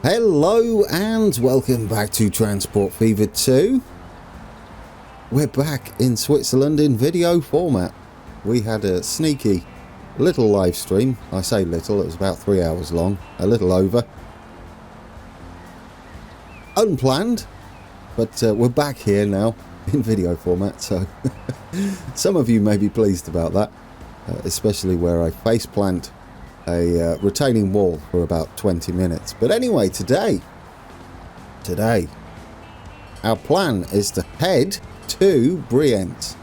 Hello and welcome back to Transport Fever 2. We're back in Switzerland in video format. We had a sneaky little live stream. I say little, it was about 3 hours long, a little over. Unplanned, but we're back here now in video format, so some of you may be pleased about that, especially where I face plant a retaining wall for about 20 minutes. But anyway, today, our plan is to head to Brienz.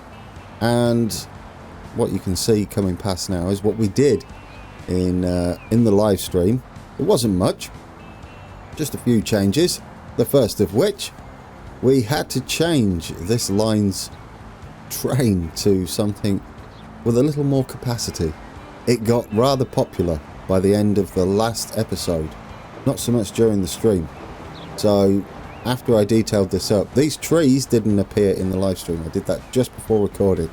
And what you can see coming past now is what we did in the live stream. It wasn't much, just a few changes. The first of which, we had to change this line's train to something with a little more capacity. It got rather popular by the end of the last episode, not so much during the stream. So after I detailed this up, these trees didn't appear in the live stream. I did that just before recording.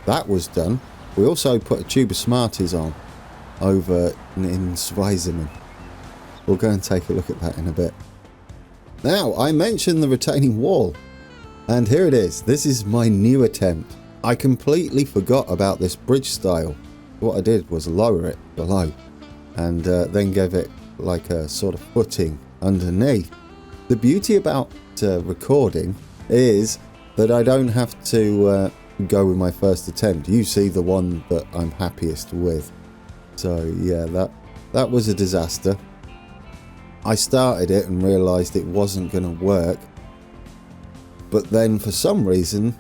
That was done. We also put a tube of Smarties on over in Schweizemann. We'll go and take a look at that in a bit. Now, I mentioned the retaining wall, and here it is. This is my new attempt. I completely forgot about this bridge style. What I did was lower it below and then gave it like a sort of footing underneath. The beauty about recording is that I don't have to go with my first attempt. You see the one that I'm happiest with. So yeah, that was a disaster. I started it and realised it wasn't going to work, but then for some reason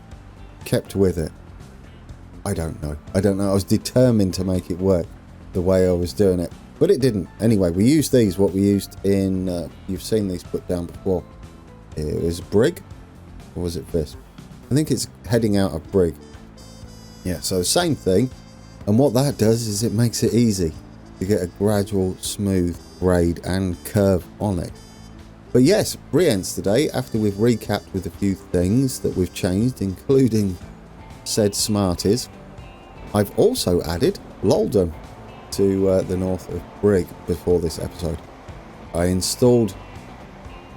kept with it. I don't know. I was determined to make it work the way I was doing it, but it didn't. Anyway, we used these, what we used in, you've seen these put down before. It was Brig, or was it this? I think it's heading out of Brig. Yeah, so same thing. And what that does is it makes it easy to get a gradual, smooth grade and curve on it. But yes, Brienz today, after we've recapped with a few things that we've changed, including said Smarties. I've also added Lalden to the north of Brig before this episode. I installed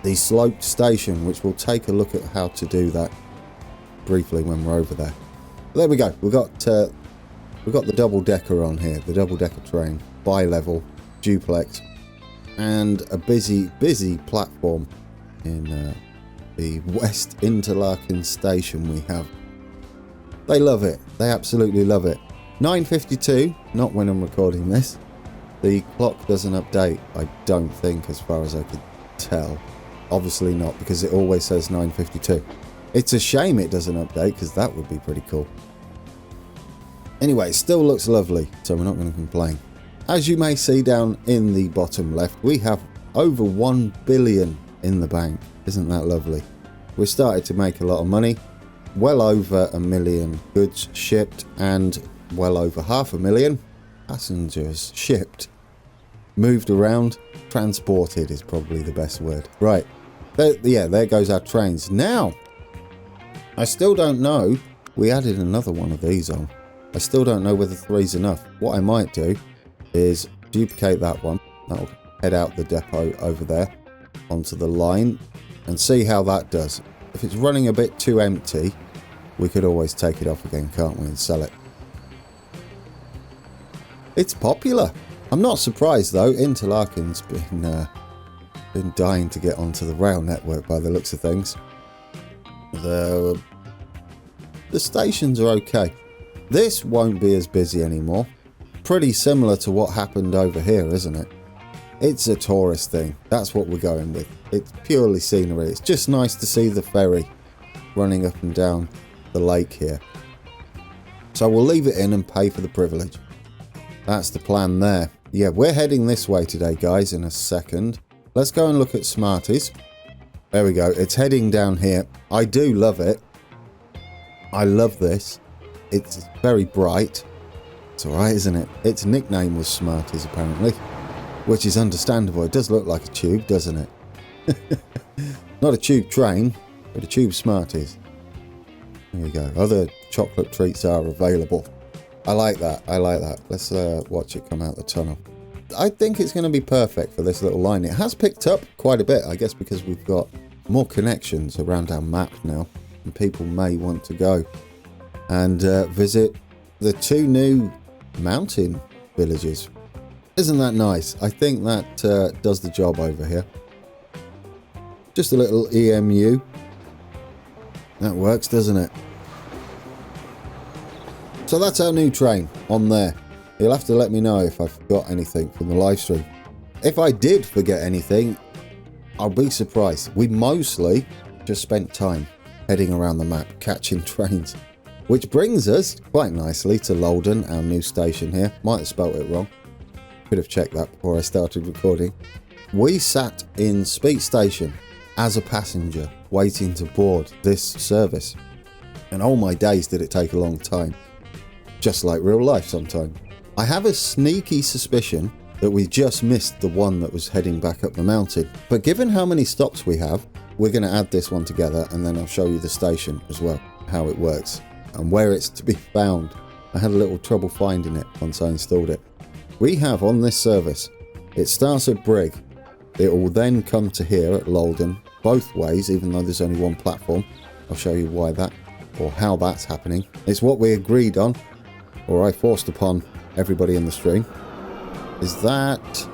the sloped station, which we'll take a look at how to do that briefly when we're over there. There we go. We've got the double decker on here, the double decker train, bi-level, duplex, and a busy platform in the West Interlaken station we have. They love it. They absolutely love it. 9:52, not when I'm recording this. The clock doesn't update, I don't think, as far as I could tell. Obviously not, because it always says 9:52. It's a shame it doesn't update, because that would be pretty cool. Anyway, it still looks lovely, so we're not going to complain. As you may see down in the bottom left, we have over 1 billion in the bank. Isn't that lovely? We've started to make a lot of money. Well over 1 million goods shipped and well over 500,000 passengers shipped. Moved around, transported is probably the best word. Right, there goes our trains. Now, I still don't know, we added another one of these on. I still don't know whether 3's enough. What I might do is duplicate that one. That'll head out the depot over there onto the line and see how that does. If it's running a bit too empty, we could always take it off again, can't we, and sell it. It's popular. I'm not surprised though. Interlaken's been dying to get onto the rail network by the looks of things. The stations are okay. This won't be as busy anymore. Pretty similar to what happened over here, isn't it? It's a tourist thing. That's what we're going with. It's purely scenery. It's just nice to see the ferry running up and down the lake here. So we'll leave it in and pay for the privilege. That's the plan there. Yeah, we're heading this way today, guys, in a second. Let's go and look at Smarties. There we go. It's heading down here. I do love it. I love this. It's very bright. It's alright, isn't it? Its nickname was Smarties, apparently, which is understandable. It does look like a tube, doesn't it? Not a tube train, but a tube Smarties. There we go. Other chocolate treats are available. I like that. I like that. Let's watch it come out the tunnel. I think it's going to be perfect for this little line. It has picked up quite a bit, I guess, because we've got more connections around our map now, and people may want to go and visit the 2 new mountain villages. Isn't that nice? I think that does the job over here. Just a little EMU. That works, doesn't it? So that's our new train on there. You'll have to let me know if I forgot anything from the live stream. If I did forget anything, I'll be surprised. We mostly just spent time heading around the map, catching trains. Which brings us quite nicely to Lalden, our new station here. Might have spelt it wrong. Could have checked that before I started recording. We sat in Speed Station as a passenger, waiting to board this service. And oh my days, did it take a long time. Just like real life sometimes. I have a sneaky suspicion that we just missed the one that was heading back up the mountain. But given how many stops we have, we're going to add this one together, and then I'll show you the station as well, how it works and where it's to be found. I had a little trouble finding it once I installed it. We have on this service, it starts at Brig. It will then come to here at Lalden, both ways, even though there's only one platform. I'll show you why that, or how that's happening. It's what we agreed on, or I forced upon everybody in the stream. Is that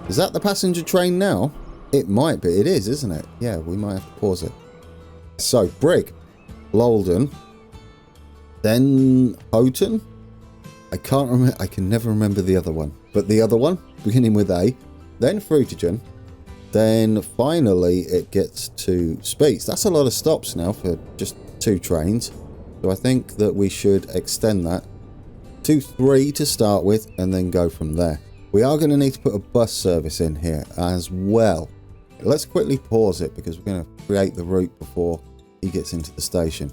the passenger train now? It might be. It is, isn't it? Yeah, we might have to pause it. So, Brig, Lalden, then Houghton. I can't remember. I can never remember the other one. But the other one, beginning with A, then Frutigen, then finally it gets to Speeds. That's a lot of stops now for just 2 trains. So I think that we should extend that to 3 to start with, and then go from there. We are going to need to put a bus service in here as well. Let's quickly pause it because we're going to create the route before he gets into the station.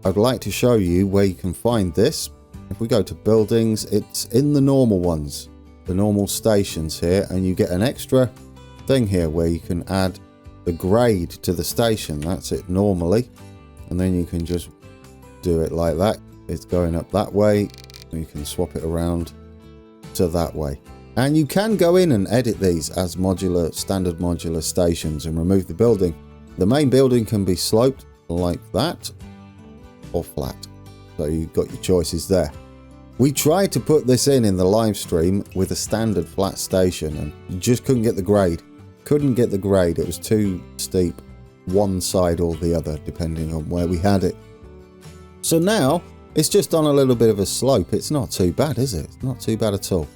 I'd like to show you where you can find this. If we go to buildings, it's in the normal ones, the normal stations here, and you get an extra thing here where you can add the grade to the station. That's it normally, and then you can just do it like that. It's going up that way. You can swap it around to that way. And you can go in and edit these as standard modular stations and remove the building. The main building can be sloped like that or flat. So you've got your choices there. We tried to put this in the live stream with a standard flat station and just couldn't get the grade. Couldn't get the grade. It was too steep one side or the other depending on where we had it. So now it's just on a little bit of a slope. It's not too bad, is it? It's not too bad at all.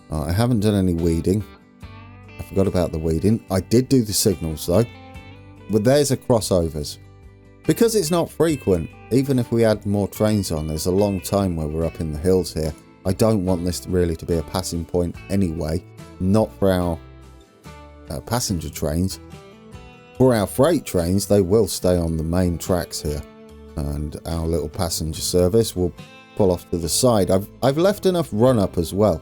I haven't done any weeding. I forgot about the weeding. I did do the signals though. But there's a crossovers. Because it's not frequent, even if we add more trains on, there's a long time where we're up in the hills here. I don't want this really to be a passing point anyway. Not for our passenger trains. For our freight trains, they will stay on the main tracks here. And our little passenger service will pull off to the side. I've left enough run up as well.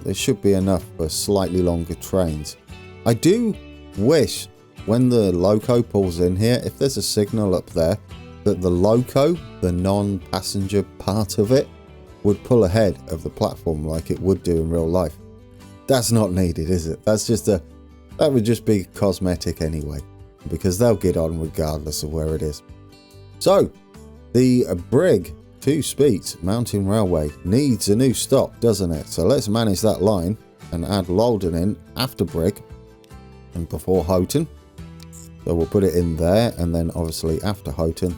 There should be enough for slightly longer trains. I do wish when the loco pulls in here, if there's a signal up there, that the loco, the non-passenger part of it, would pull ahead of the platform like it would do in real life. That's not needed, is it? That would just be cosmetic anyway, because they'll get on regardless of where it is. So, the Brig to Speeds Mountain Railway needs a new stop, doesn't it? So let's manage that line and add Lalden in after Brig and before Houghton. So we'll put it in there, and then obviously after Houghton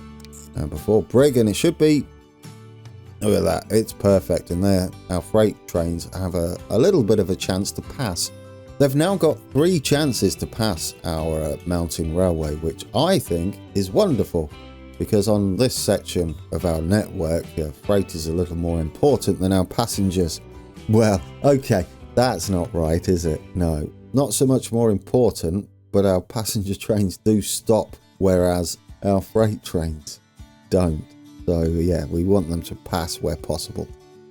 and before Brig, and it should be, look at that, it's perfect. And there our freight trains have a little bit of a chance to pass. They've now got 3 chances to pass our mountain railway, which I think is wonderful, because on this section of our network, freight is a little more important than our passengers. Well, okay, that's not right, is it? No, not so much more important, but our passenger trains do stop, whereas our freight trains don't. So yeah, we want them to pass where possible.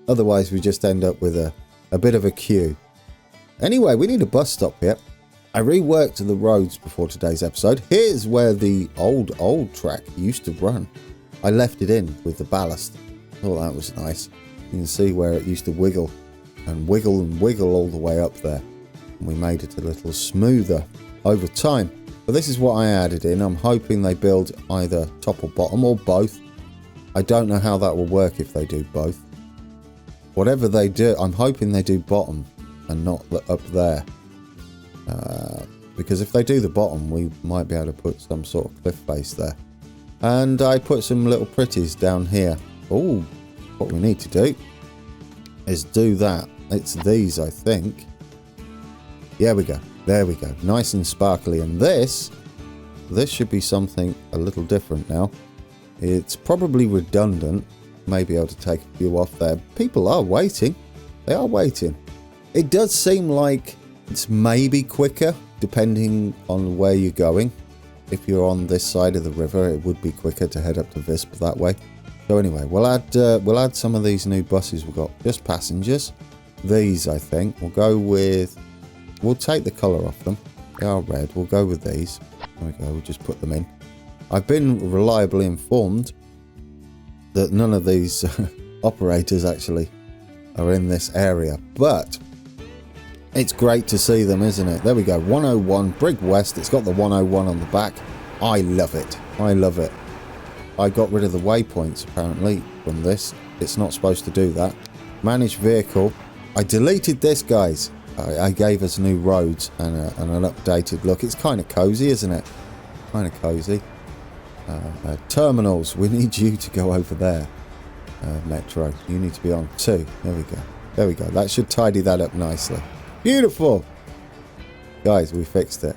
Otherwise, we just end up with a bit of a queue. Anyway, we need a bus stop here. I reworked the roads before today's episode. Here's where the old track used to run. I left it in with the ballast. Oh, that was nice. You can see where it used to wiggle and wiggle all the way up there. And we made it a little smoother over time. But this is what I added in. I'm hoping they build either top or bottom or both. I don't know how that will work if they do both. Whatever they do, I'm hoping they do bottom and not up there. Because if they do the bottom, we might be able to put some sort of cliff face there. And I put some little pretties down here. Oh, what we need to do is do that. It's these, I think. There we go. There we go. Nice and sparkly. And this should be something a little different now. It's probably redundant. Maybe able to take a few off there. People are waiting. They are waiting. It does seem like it's maybe quicker depending on where you're going. If you're on this side of the river, it would be quicker to head up to Visp that way. So anyway, we'll add some of these new buses. We've got just passengers. These, I think, we'll go with. We'll take the colour off them. They are red. We'll go with these. There we go. We'll just put them in. I've been reliably informed that none of these operators actually are in this area, but it's great to see them, isn't it? There we go. 101 Brig West. It's got the 101 on the back. I love it. I love it. I got rid of the waypoints apparently from this. It's not supposed to do that. Manage vehicle. I deleted this, guys. I gave us new roads and an updated look. It's kind of cozy, isn't it? Kind of cozy. Terminals. We need you to go over there. Metro. You need to be on 2. There we go. There we go. That should tidy that up nicely. Beautiful. Guys, we fixed it.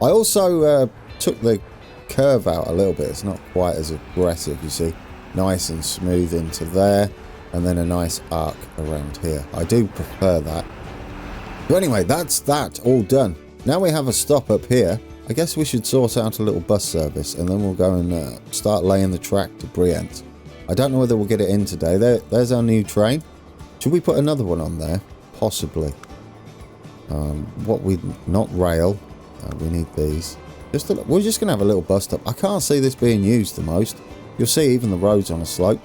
I also took the curve out a little bit. It's not quite as aggressive, you see. Nice and smooth into there. And then a nice arc around here. I do prefer that. So anyway, that's that all done. Now we have a stop up here. I guess we should sort out a little bus service. And then we'll go and start laying the track to Brienz. I don't know whether we'll get it in today. There's our new train. Should we put another one on there? Possibly. Not rail. We need these. We're just going to have a little bus stop. I can't see this being used the most. You'll see even the roads on a slope.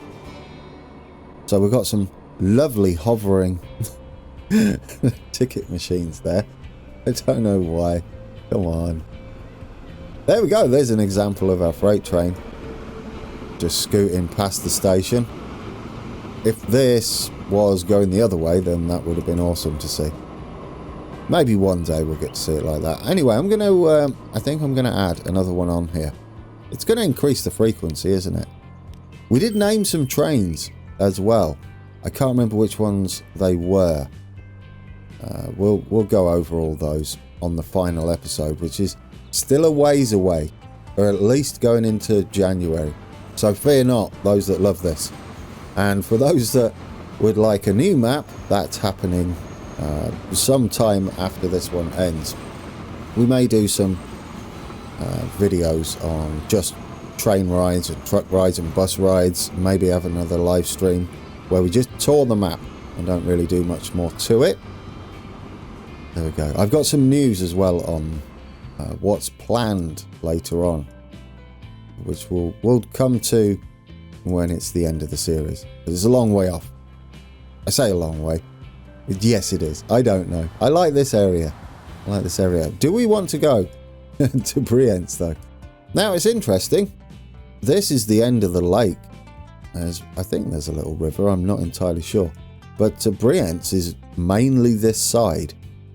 So we've got some lovely hovering ticket machines there. I don't know why. Come on. There we go. There's an example of our freight train. Just scooting past the station. If this was going the other way, then that would have been awesome to see. Maybe one day we'll get to see it like that. Anyway, I think I'm going to add another one on here. It's going to increase the frequency, isn't it? We did name some trains as well. I can't remember which ones they were. We'll go over all those on the final episode, which is still a ways away, or at least going into January. So fear not, those that love this. And for those that would like a new map, that's happening sometime after this one ends. We may do some videos on just train rides and truck rides and bus rides. Maybe have another live stream where we just tour the map and don't really do much more to it. There we go. I've got some news as well on what's planned later on, which we'll come to when it's the end of the series. It's a long way off. I say a long way. Yes, it is. I don't know. I like this area. I like this area. Do we want to go to Brienz, though? Now, it's interesting. This is the end of the lake. I think there's a little river. I'm not entirely sure. But Brienz is mainly this side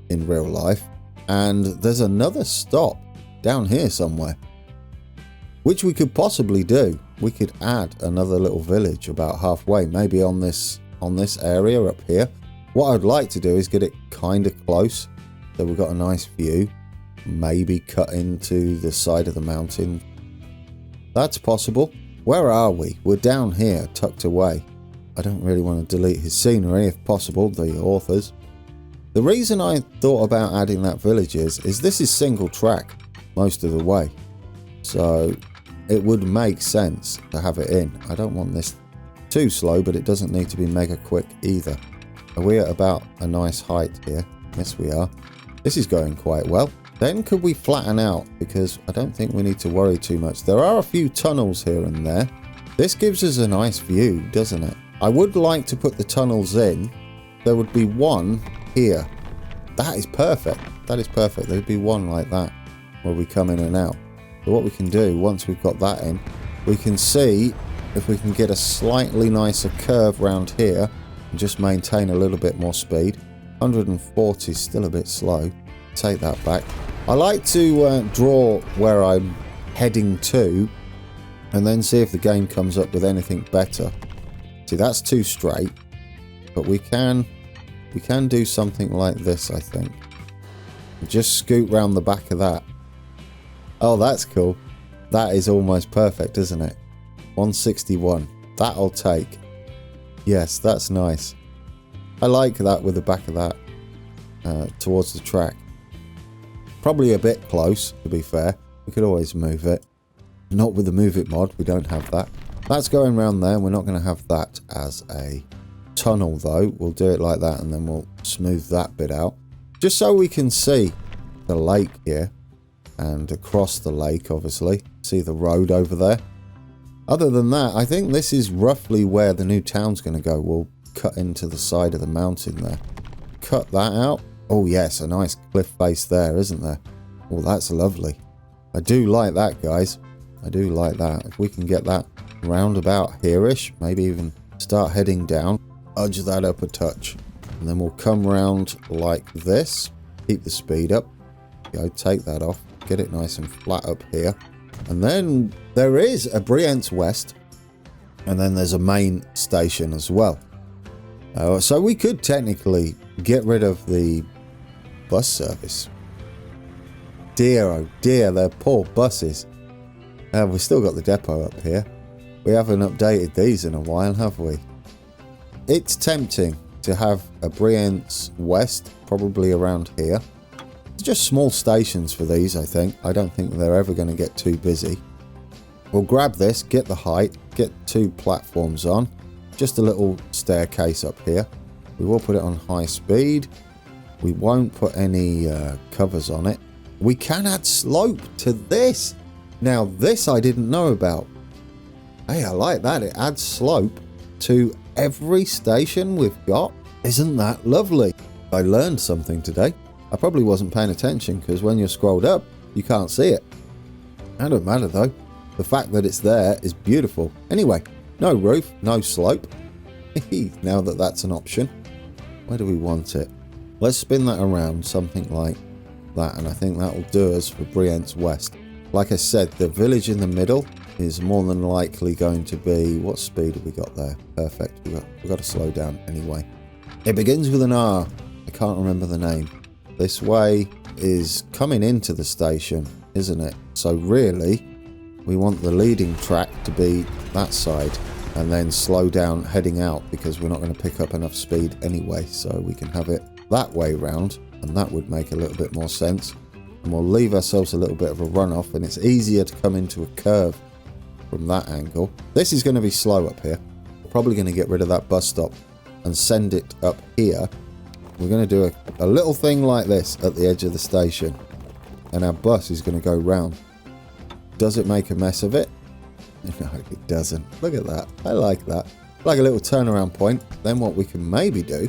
in real life. And there's another stop down here somewhere, which we could possibly do. We could add another little village about halfway, maybe on this area up here. What I'd like to do is get it kind of close, so we've got a nice view. Maybe cut into the side of the mountain. That's possible. Where are we? We're down here, tucked away. I don't really want to delete his scenery, if possible, the authors. The reason I thought about adding that village is this is single track most of the way. So it would make sense to have it in. I don't want this too slow, but it doesn't need to be mega quick either. Are we at about a nice height here? Yes, we are. This is going quite well. Then could we flatten out? Because I don't think we need to worry too much. There are a few tunnels here and there. This gives us a nice view, doesn't it? I would like to put the tunnels in there would be one here. That is perfect. That is perfect. There would be one like that where we come in and out. So what we can do, once we've got that in, we can see if we can get a slightly nicer curve round here and just maintain a little bit more speed. 140 is still a bit slow. Take that back. I like to draw where I'm heading to and then see if the game comes up with anything better. See, that's too straight, but we can do something like this, I think. Just scoot round the back of that. Oh, that's cool. That is almost perfect, isn't it? 161. That'll take. Yes, that's nice. I like that with the back of that towards the track. Probably a bit close, to be fair. We could always move it. Not with the Move It mod. We don't have that. That's going round there. We're not going to have that as a tunnel, though. We'll do it like that, and then we'll smooth that bit out. Just so we can see the lake here. And across the lake, obviously. See the road over there. Other than that, I think this is roughly where the new town's going to go. We'll cut into the side of the mountain there. Cut that out. Oh yes, a nice cliff face there, isn't there? Oh, that's lovely. I do like that, guys. I do like that. If we can get that round about here-ish, maybe even start heading down, edge that up a touch. And then we'll come round like this. Keep the speed up. Go, take that off. Get it nice and flat up here. And then there is a Brienz West. And then there's a main station as well. So we could technically get rid of the bus service. Dear, oh dear, they're poor buses. We've still got the depot up here. We haven't updated these in a while, have we? It's tempting to have a Brienz West, probably around here. It's just small stations for these, I think. I don't think they're ever going to get too busy. We'll grab this, get the height, get 2 platforms on. Just a little staircase up here. We will put it on high speed. We won't put any covers on it. We can add slope to this. Now this I didn't know about. Hey, I like that. It adds slope to every station we've got. Isn't that lovely? I learned something today. I probably wasn't paying attention because when you're scrolled up, you can't see it. That don't matter though. The fact that it's there is beautiful. Anyway, no roof, no slope. Now that that's an option. Where do we want it? Let's spin that around, something like that. And I think that will do us for Brienz West. Like I said, the village in the middle is more than likely going to be... What speed have we got there? Perfect. We've got to slow down anyway. It begins with an R. I can't remember the name. This way is coming into the station, isn't it? So really, we want the leading track to be that side and then slow down heading out because we're not going to pick up enough speed anyway. So we can have it that way round and that would make a little bit more sense. And we'll leave ourselves a little bit of a runoff and it's easier to come into a curve from that angle. This is going to be slow up here. We're probably going to get rid of that bus stop and send it up here. We're going to do a little thing like this at the edge of the station and our bus is going to go round. Does it make a mess of it? No, it doesn't. Look at that. I like that. Like a little turnaround point. Then what we can maybe do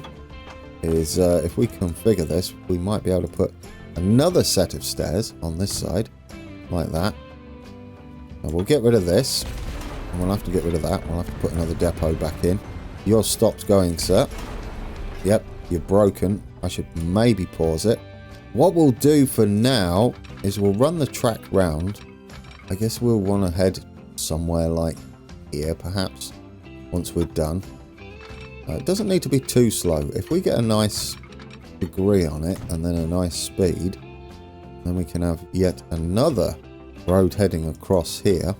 is if we configure this, we might be able to put another set of stairs on this side like that. And we'll get rid of this and we'll have to get rid of that. We'll have to put another depot back in. Your stop's going, sir. Yep, you're broken. I should maybe pause it. What we'll do for now is we'll run the track round. I guess we'll want to head somewhere like here perhaps once we're done. It doesn't need to be too slow. If we get a nice degree on it and then a nice speed, then we can have yet another road heading across here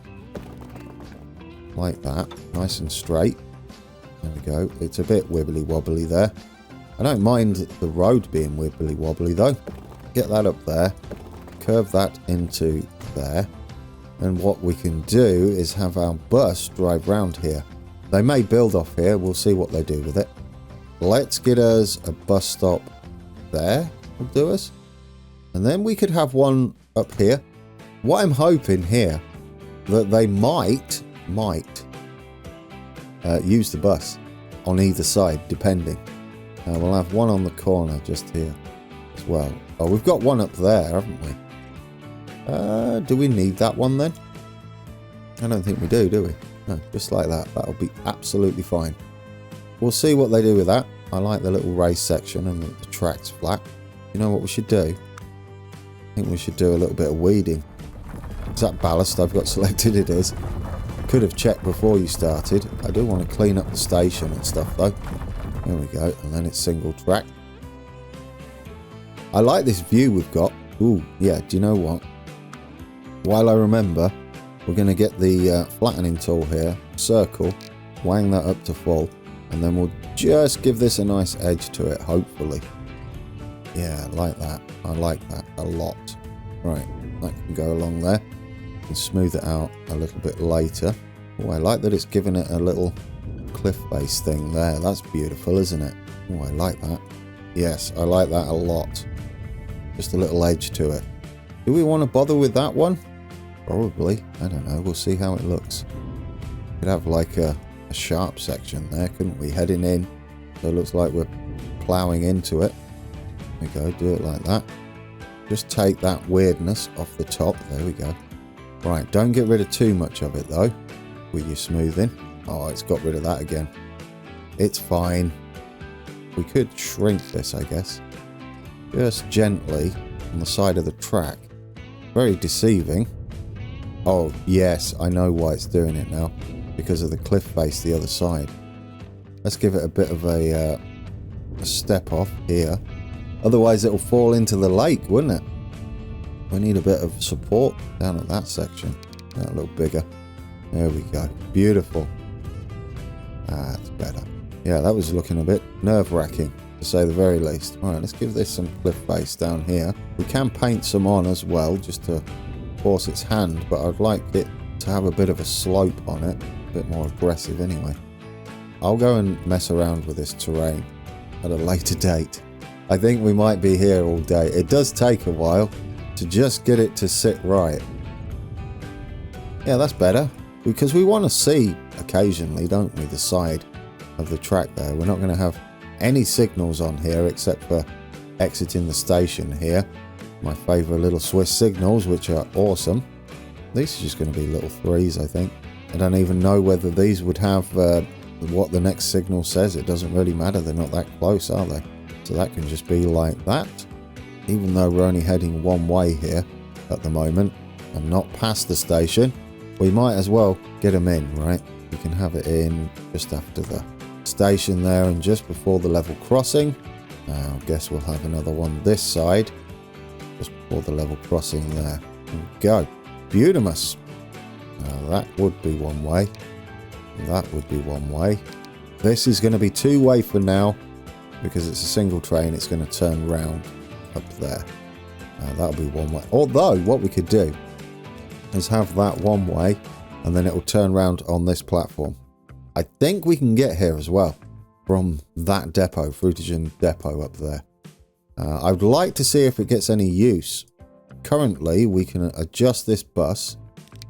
like that, nice and straight. There we go. It's a bit wibbly wobbly there. I don't mind the road being wibbly wobbly though. Get that up there, curve that into there, and what we can do is have our bus drive round here. They may build off here, we'll see what they do with it. Let's get us a bus stop there, will do us. And then we could have one up here. What I'm hoping here, that they might use the bus on either side, depending. We'll have one on the corner just here as well. Oh, we've got one up there, haven't we? Do we need that one then? I don't think we do we? No, just like that. That'll be absolutely fine. We'll see what they do with that. I like the little race section and the track's flat. You know what we should do? I think we should do a little bit of weeding. Is that ballast I've got selected? It is. Could have checked before you started. I do want to clean up the station and stuff though. There we go. And then it's single track. I like this view we've got. Ooh, yeah, do you know what? While I remember, we're going to get the flattening tool here, circle, wang that up to full, and then we'll just give this a nice edge to it, hopefully. Yeah, like that. I like that a lot. Right, that can go along there. You can smooth it out a little bit later. Oh, I like that it's given it a little cliff face thing there. That's beautiful, isn't it? Oh, I like that. Yes, I like that a lot. Just a little edge to it. Do we want to bother with that one? Probably. I don't know. We'll see how it looks. Could have like a sharp section there, couldn't we? Heading in. So it looks like we're ploughing into it. There we go. Do it like that. Just take that weirdness off the top. There we go. Right. Don't get rid of too much of it though with your smoothing. Oh, it's got rid of that again. It's fine. We could shrink this, I guess. Just gently on the side of the track. Very deceiving. Oh, yes, I know why it's doing it now. Because of the cliff face the other side. Let's give it a bit of a step off here. Otherwise, it'll fall into the lake, wouldn't it? We need a bit of support down at that section. A little bigger. There we go. Beautiful. That's better. Yeah, that was looking a bit nerve-wracking, to say the very least. All right, let's give this some cliff face down here. We can paint some on as well, just to force its hand, but I'd like it to have a bit of a slope on it, a bit more aggressive anyway. I'll go and mess around with this terrain at a later date. I think we might be here all day. It does take a while to just get it to sit right. Yeah, that's better, because we want to see occasionally, don't we, the side of the track there. We're not going to have any signals on here except for exiting the station here. My favourite little Swiss signals, which are awesome. These are just going to be little threes, I think. I don't even know whether these would have what the next signal says. It doesn't really matter. They're not that close, are they? So that can just be like that. Even though we're only heading one way here at the moment and not past the station, we might as well get them in, right? We can have it in just after the station there and just before the level crossing. Now, I guess we'll have another one this side. Just before the level crossing there. There we go. Beautimous. Now that would be one way. That would be one way. This is going to be two-way for now because it's a single train. It's going to turn round up there. That'll be one way. Although what we could do is have that one way and then it will turn round on this platform. I think we can get here as well from that depot, Fruitogen depot up there. I would like to see if it gets any use. Currently, we can adjust this bus,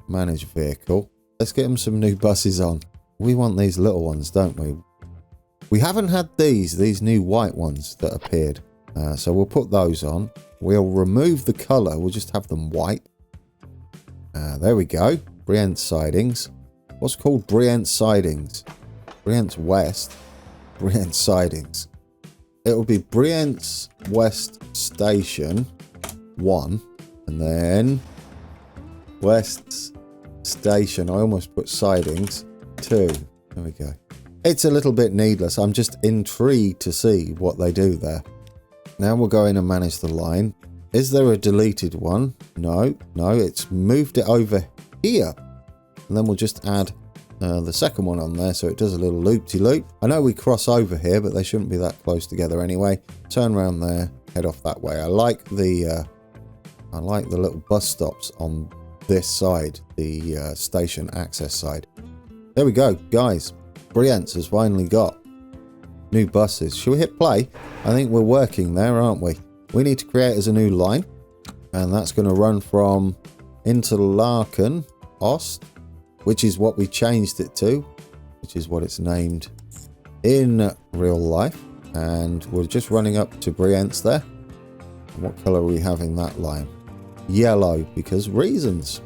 manage vehicle. Let's get them some new buses on. We want these little ones, don't we? We haven't had these new white ones that appeared. So we'll put those on. We'll remove the colour. We'll just have them white. There we go. Brienz sidings. What's called Brienz sidings? Brienz West. Brienz sidings. It will be Brienz West Station 1. And then West Station. I almost put sidings 2. There we go. It's a little bit needless. I'm just intrigued to see what they do there. Now we'll go in and manage the line. Is there a deleted one? No, it's moved it over here. And then we'll just add the second one on there so it does a little loop-de-loop. I know we cross over here, but they shouldn't be that close together anyway. Turn around there, head off that way. I like the little bus stops on this side, the station access side. There we go, guys. Brienz has finally got new buses. Shall we hit play? I think we're working there, aren't we? We need to create as a new line, and that's going to run from Interlaken Ost, which is what we changed it to, which is what it's named in real life. And we're just running up to Brienz there. And what colour are we having that line? Yellow, because reasons.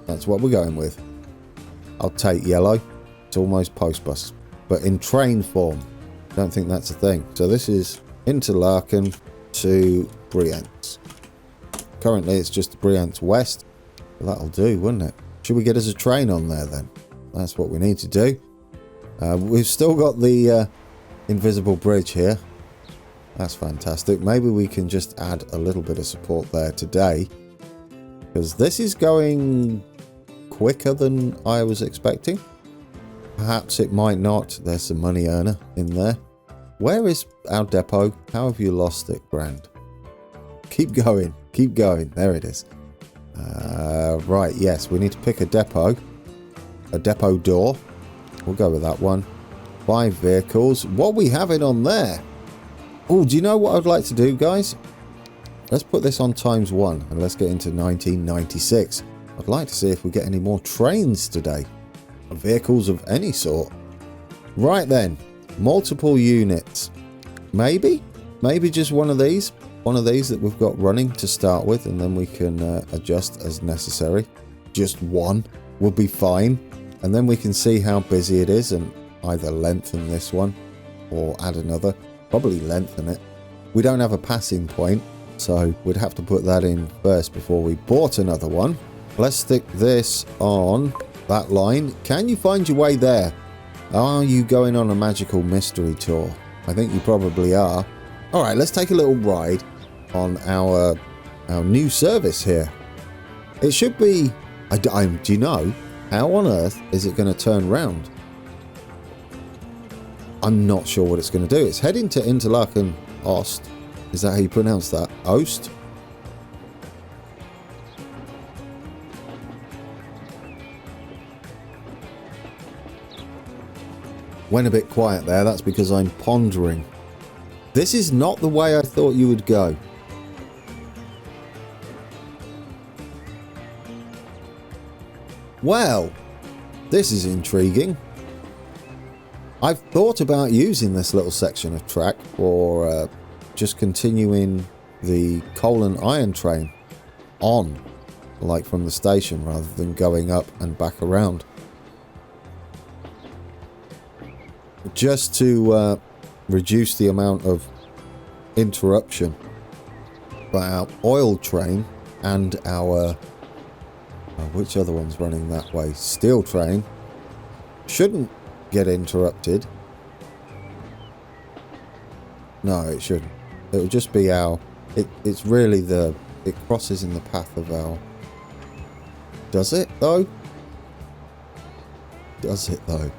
That's what we're going with. I'll take yellow. It's almost post bus, but in train form. Don't think that's a thing. So this is Interlaken to Brienz. Currently it's just Brienz West. Well, that'll do, wouldn't it? Should we get us a train on there then? That's what we need to do. We've still got the invisible bridge here. That's fantastic. Maybe we can just add a little bit of support there today, because this is going quicker than I was expecting. Perhaps it might not. There's some money earner in there. Where is our depot? How have you lost it, Grand? Keep going. Keep going. There it is. Right, yes. We need to pick a depot. A depot door. We'll go with that one. 5 vehicles. What are we having on there? Oh, do you know what I'd like to do, guys? Let's put this on ×1 and let's get into 1996. I'd like to see if we get any more trains today. Vehicles of any sort. Right then. Multiple units. Maybe just one of these. One of these that we've got running to start with, and then we can adjust as necessary. Just one will be fine. And then we can see how busy it is and either lengthen this one or add another. Probably lengthen it. We don't have a passing point, so we'd have to put that in first before we bought another one. Let's stick this on that line. Can you find your way there? Are you going on a magical mystery tour? I think you probably are. All right, let's take a little ride on our new service here. It should be... do you know, how on earth is it going to turn round? I'm not sure what it's going to do. It's heading to Interlaken Ost. Is that how you pronounce that? Ost? Went a bit quiet there. That's because I'm pondering. This is not the way I thought you would go. Well, this is intriguing. I've thought about using this little section of track for just continuing the coal and iron train on, like from the station, rather than going up and back around. Just to reduce the amount of interruption by our oil train and our... which other one's running that way? Steel train. Shouldn't get interrupted. No, it shouldn't. It'll just be our... It's really the... It crosses in the path of our... Does it, though? Does it, though?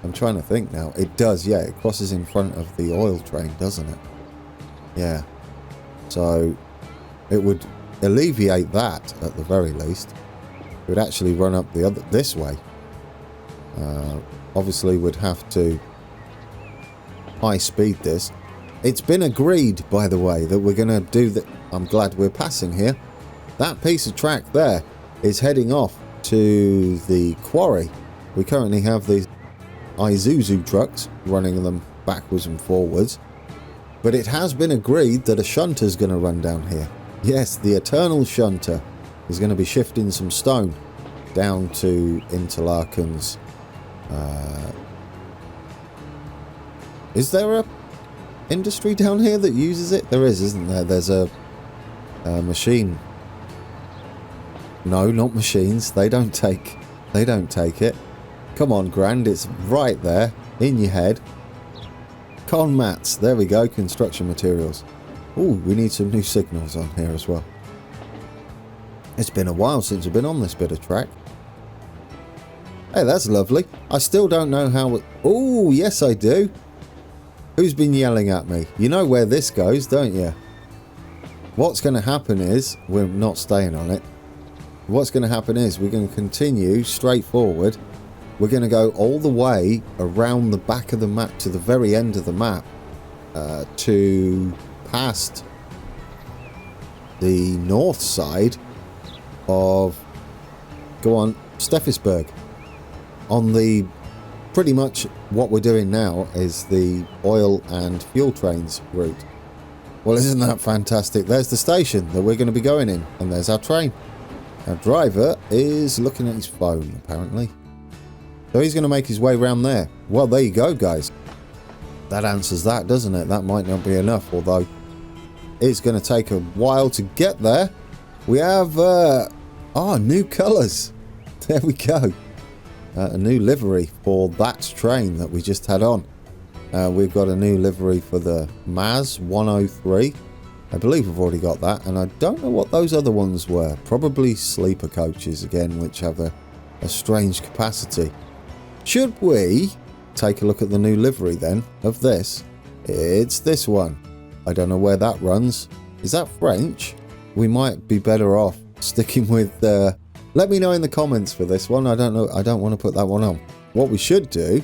I'm trying to think now. It does, yeah. It crosses in front of the oil train, doesn't it? Yeah. So, it would alleviate that, at the very least. It would actually run up this way. Obviously, we'd have to high speed this. It's been agreed, by the way, that we're going to do that. I'm glad we're passing here. That piece of track there is heading off to the quarry. We currently have these Isuzu trucks running them backwards and forwards. But it has been agreed that a shunter's going to run down here. Yes, the eternal shunter is going to be shifting some stone down to Interlaken's. Is there a industry down here that uses it? There is, isn't there? There's a machine. No, not machines. They don't take it. Come on, Grand. It's right there in your head. Con mats. There we go. Construction materials. Ooh, we need some new signals on here as well. It's been a while since I've been on this bit of track. Hey, that's lovely. I still don't know how... Oh, yes, I do. Who's been yelling at me? You know where this goes, don't you? What's going to happen is... We're not staying on it. What's going to happen is we're going to continue straight forward. We're going to go all the way around the back of the map to the very end of the map. To past the north side of... Go on, Steffisburg. On the pretty much what we're doing now is the oil and fuel trains route. Well, isn't that fantastic? There's the station that we're going to be going in, and there's our train. Our driver is looking at his phone, apparently. So he's going to make his way around there. Well, there you go, guys. That answers that, doesn't it? That might not be enough, although it's going to take a while to get there. We have, new colours. There we go. A new livery for that train that we just had on. We've got a new livery for the MAZ 103. I believe we've already got that, and I don't know what those other ones were. Probably sleeper coaches again, which have a strange capacity. Should we take a look at the new livery then of this? It's this one. I don't know where that runs. Is that French? We might be better off sticking with... let me know in the comments for this one. I don't know. I don't want to put that one on. What we should do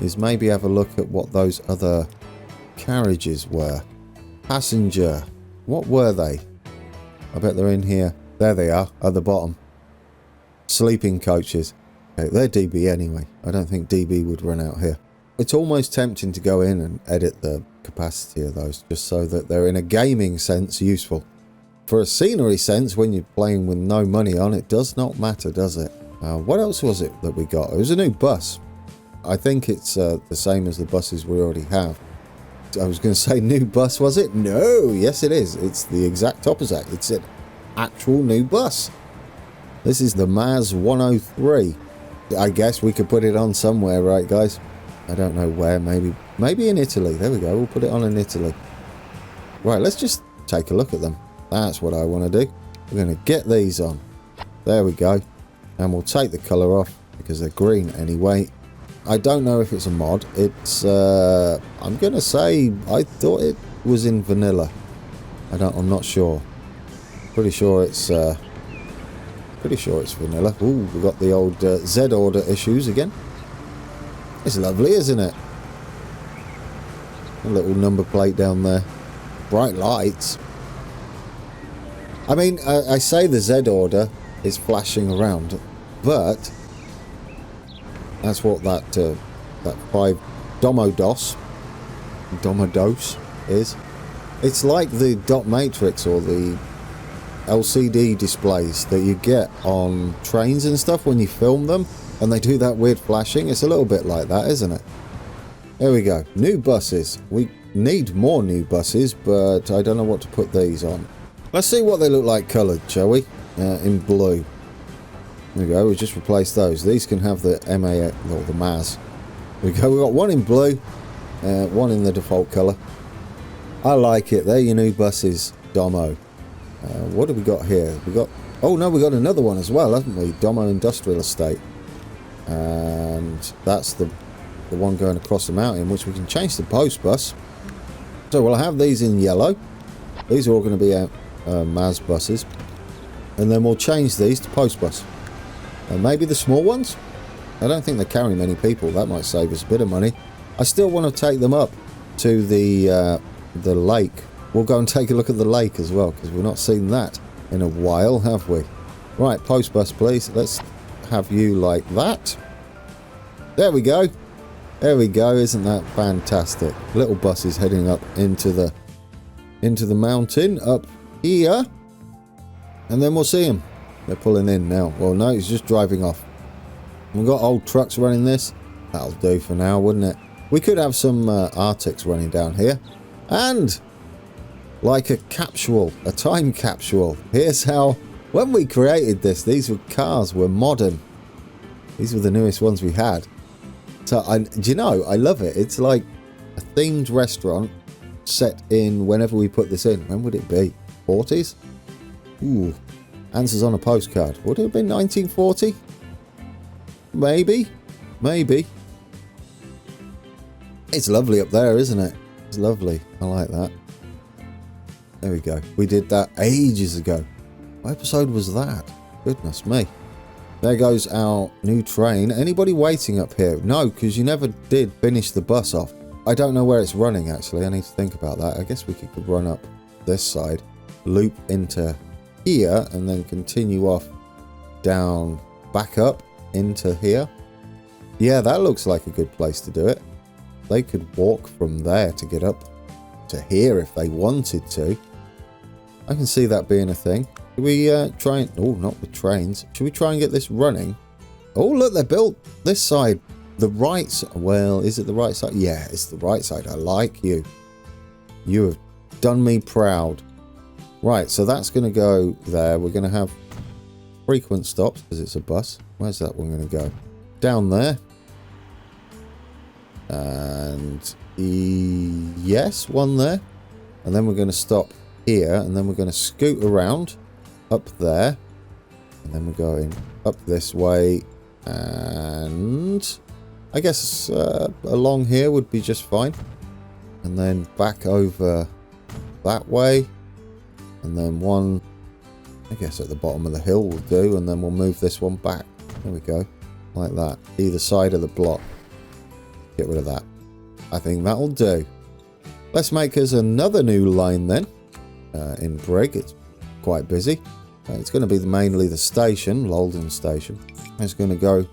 is maybe have a look at what those other carriages were. Passenger. What were they? I bet they're in here. There they are at the bottom. Sleeping coaches. Okay, they're DB anyway. I don't think DB would run out here. It's almost tempting to go in and edit the capacity of those just so that they're in a gaming sense useful. For a scenery sense, when you're playing with no money on, it does not matter, does it? What else was it that we got? It was a new bus. I think it's the same as the buses we already have. I was going to say new bus, was it? No, yes it is. It's the exact opposite. It's an actual new bus. This is the MAZ 103. I guess we could put it on somewhere, right, guys? I don't know where. Maybe in Italy. There we go. We'll put it on in Italy. Right, let's just take a look at them. That's what I want to do. We're going to get these on. There we go. And we'll take the colour off because they're green anyway. I don't know if it's a mod. It's, I'm going to say, I thought it was in vanilla. I'm not sure. Pretty sure it's vanilla. Ooh, we've got the old Z order issues again. It's lovely, isn't it? A little number plate down there. Bright lights. I mean, I say the Z order is flashing around, but that's what that 5 Domodos is. It's like the dot matrix or the LCD displays that you get on trains and stuff when you film them and they do that weird flashing. It's a little bit like that, isn't it? There we go. New buses. We need more new buses, but I don't know what to put these on. Let's see what they look like coloured, shall we? In blue. There we go. We just replaced those. These can have the MA or the MAZ. There we go. We've got one in blue, one in the default colour. I like it. They're your new buses, Domo. What have we got here? Oh no, we got another one as well, haven't we? Domo Industrial Estate. And that's the one going across the mountain, which we can change to post bus. So we'll have these in yellow. These are all going to be MAZ buses. And then we'll change these to post bus. And maybe the small ones? I don't think they carry many people. That might save us a bit of money. I still want to take them up to the lake. We'll go and take a look at the lake as well, because we've not seen that in a while, have we? Right, post bus, please. Let's have you like that. There we go. There we go. Isn't that fantastic? Little buses heading up into the mountain up here. And then we'll see them. They're pulling in now. Well, no, he's just driving off. We've got old trucks running this. That'll do for now, wouldn't it? We could have some Arctics running down here. And like a capsule, a time capsule. Here's how, when we created this, these were cars were modern. These were the newest ones we had. So, do you know, I love it. It's like a themed restaurant set in whenever we put this in. When would it be? 40s? Ooh. Answers on a postcard. Would it have been 1940? Maybe. Maybe. It's lovely up there, isn't it? It's lovely. I like that. There we go. We did that ages ago. What episode was that? Goodness me. There goes our new train. Anybody waiting up here? No, because you never did finish the bus off. I don't know where it's running, actually. I need to think about that. I guess we could run up this side, loop into here, and then continue off down, back up into here. Yeah, that looks like a good place to do it. They could walk from there to get up to here if they wanted to. I can see that being a thing. Should we try and... Oh, not with trains. Should we try and get this running? Oh, look, they built this side. The right side. Well, is it the right side? Yeah, it's the right side. I like you. You have done me proud. Right, so that's going to go there. We're going to have frequent stops because it's a bus. Where's that one going to go? Down there. And yes, one there. And then we're going to stop here. And then we're going to scoot around up there. And then we're going up this way. And I guess along here would be just fine. And then back over that way. And then one, I guess at the bottom of the hill will do. And then we'll move this one back. There we go. Like that. Either side of the block. Get rid of that. I think that'll do. Let's make us another new line then. In Brig. It's quite busy. It's going to be mainly the station. Lalden station. It's going to go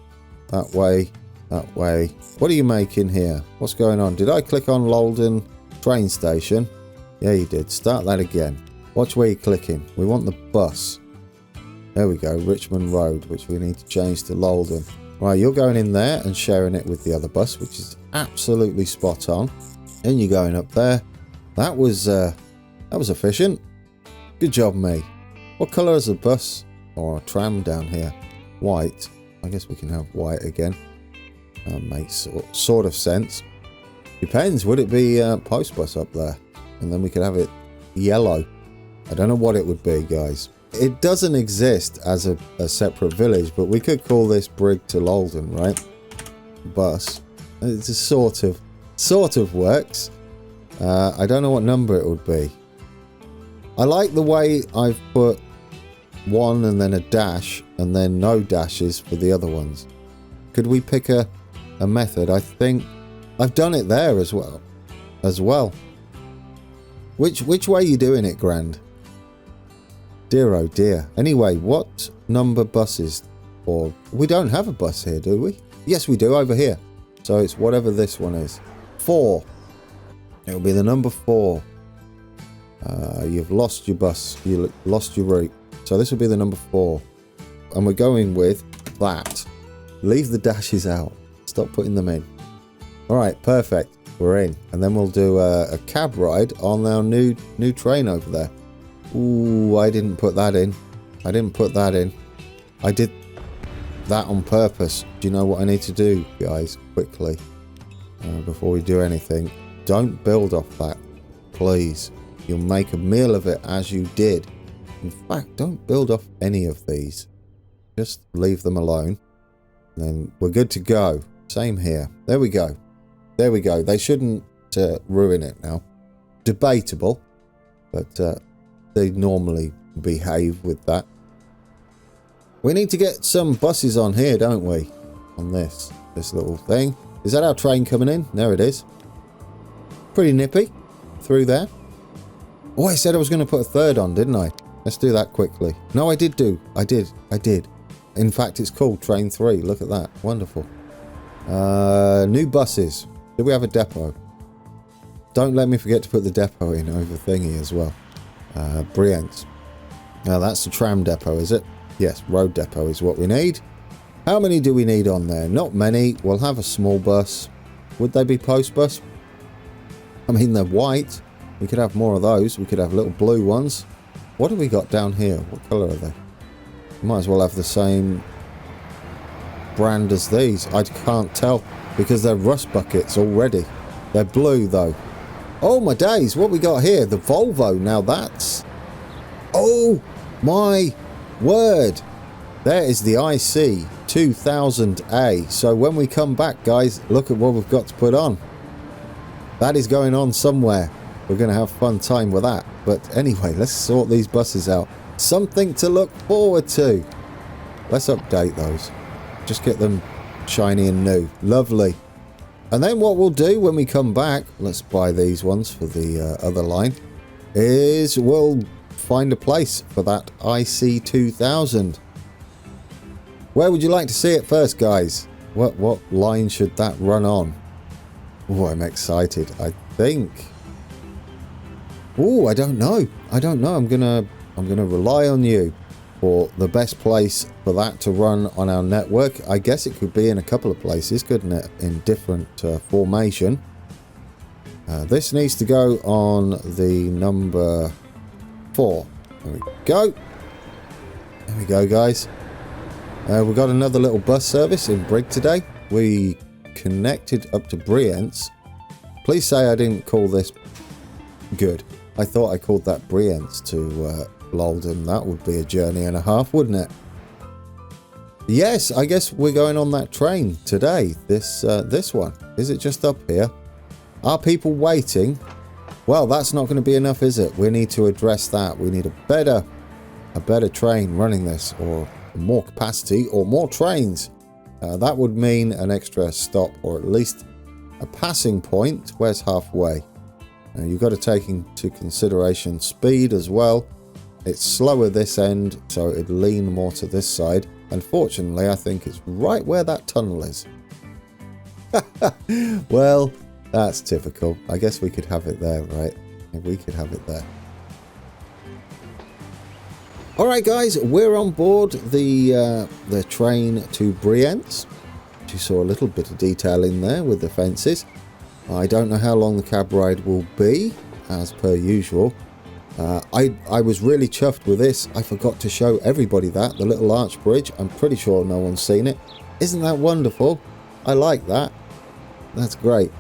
that way. That way. What are you making here? What's going on? Did I click on Lalden train station? Yeah, you did. Start that again. Watch where you're clicking. We want the bus. There we go. Richmond Road, which we need to change to Lalden. Right, you're going in there and sharing it with the other bus, which is absolutely spot on. And you're going up there. That was efficient. Good job, me. What colour is the bus or a tram down here? White. I guess we can have white again. Makes sort of sense. Depends. Would it be post bus up there? And then we could have it yellow. I don't know what it would be, guys. It doesn't exist as a separate village, but we could call this Brig to Lalden, right? Bus. It just sort of works. I don't know what number it would be. I like the way I've put one and then a dash and then no dashes for the other ones. Could we pick a method? I think I've done it there as well. Which way are you doing it, Grand? Dear oh dear. Anyway, what number buses? Or we don't have a bus here, do we? Yes, we do over here. So it's whatever this one is. 4. It'll be the number 4. You've lost your bus. You lost your route. So this will be the number 4. And we're going with that. Leave the dashes out. Stop putting them in. Alright, perfect. We're in. And then we'll do a cab ride on our new train over there. Ooh, I didn't put that in. I did that on purpose. Do you know what I need to do, guys? Quickly. Before we do anything. Don't build off that. Please. You'll make a meal of it as you did. In fact, don't build off any of these. Just leave them alone. And then we're good to go. Same here. There we go. There we go. They shouldn't ruin it now. Debatable. But they normally behave with that. We need to get some buses on here, don't we? On this little thing. Is that our train coming in? There it is. Pretty nippy. Through there. Oh, I said I was going to put a third on, didn't I? Let's do that quickly. No, I did. In fact, it's called Train 3. Look at that. Wonderful. New buses. Do we have a depot? Don't let me forget to put the depot in over thingy as well. Brienz. Now that's the tram depot, is it? Yes, road depot is what we need. How many do we need on there? Not many. We'll have a small bus. Would they be post bus? I mean, they're white. We could have more of those. We could have little blue ones. What have we got down here? What colour are they? Might as well have the same brand as these. I can't tell because they're rust buckets already. They're blue though. Oh my days, what we got here? The Volvo. Now that's... Oh my word. There is the IC 2000A. So when we come back, guys, look at what we've got to put on. That is going on somewhere. We're going to have fun time with that. But anyway, let's sort these buses out. Something to look forward to. Let's update those. Just get them shiny and new. Lovely. And then what we'll do when we come back, let's buy these ones for the other line, is we'll find a place for that IC 2000. Where would you like to see it first, guys? What line should that run on? Oh, I'm excited. I think. Oh, I don't know. I don't know. I'm gonna rely on you for the best place for that to run on our network. I guess it could be in a couple of places, couldn't it? In different formation. This needs to go on the number 4. There we go. There we go, guys. We've got another little bus service in Brig today. We connected up to Brienz. Please say I didn't call this good. I thought I called that Brienz to Lalden. That would be a journey and a half, wouldn't it? Yes, I guess we're going on that train today. This one. Is it just up here? Are people waiting? Well, that's not going to be enough, is it? We need to address that. We need a better train running this, or more capacity, or more trains. That would mean an extra stop, or at least a passing point. Where's halfway? You've got to take into consideration speed as well. It's slower this end, so it'd lean more to this side. Unfortunately, I think it's right where that tunnel is. Well, that's typical. I guess we could have it there, right? We could have it there. Alright guys, we're on board the train to Brienz. You saw a little bit of detail in there with the fences. I don't know how long the cab ride will be, as per usual. I was really chuffed with this. I forgot to show everybody the little arch bridge. I'm pretty sure no one's seen it. Isn't that wonderful? I like that. That's great.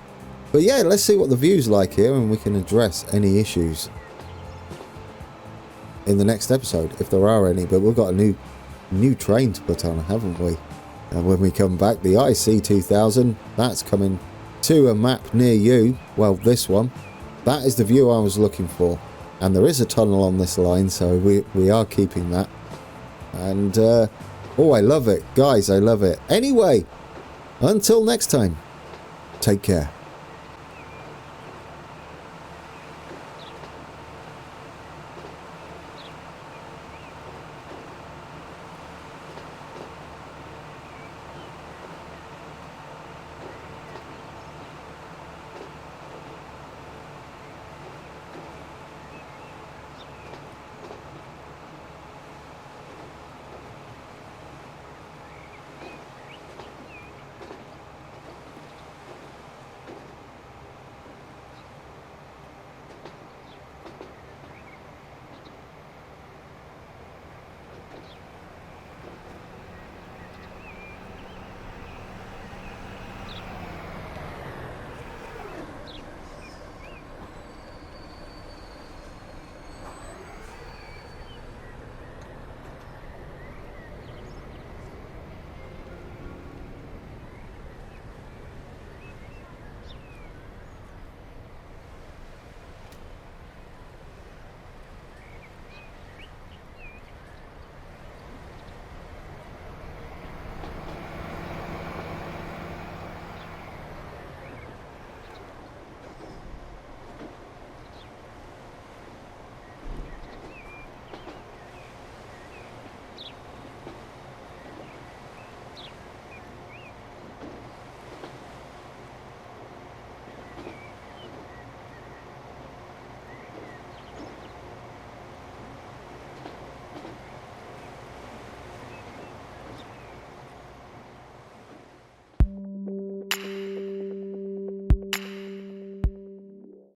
But yeah, let's see what the view's like here, and we can address any issues in the next episode, if there are any. But we've got a new train to put on, haven't we? And when we come back, the IC2000, that's coming to a map near you. Well, this one. That is the view I was looking for. And there is a tunnel on this line, so we are keeping that. And, oh, I love it. Guys, I love it. Anyway, until next time, take care.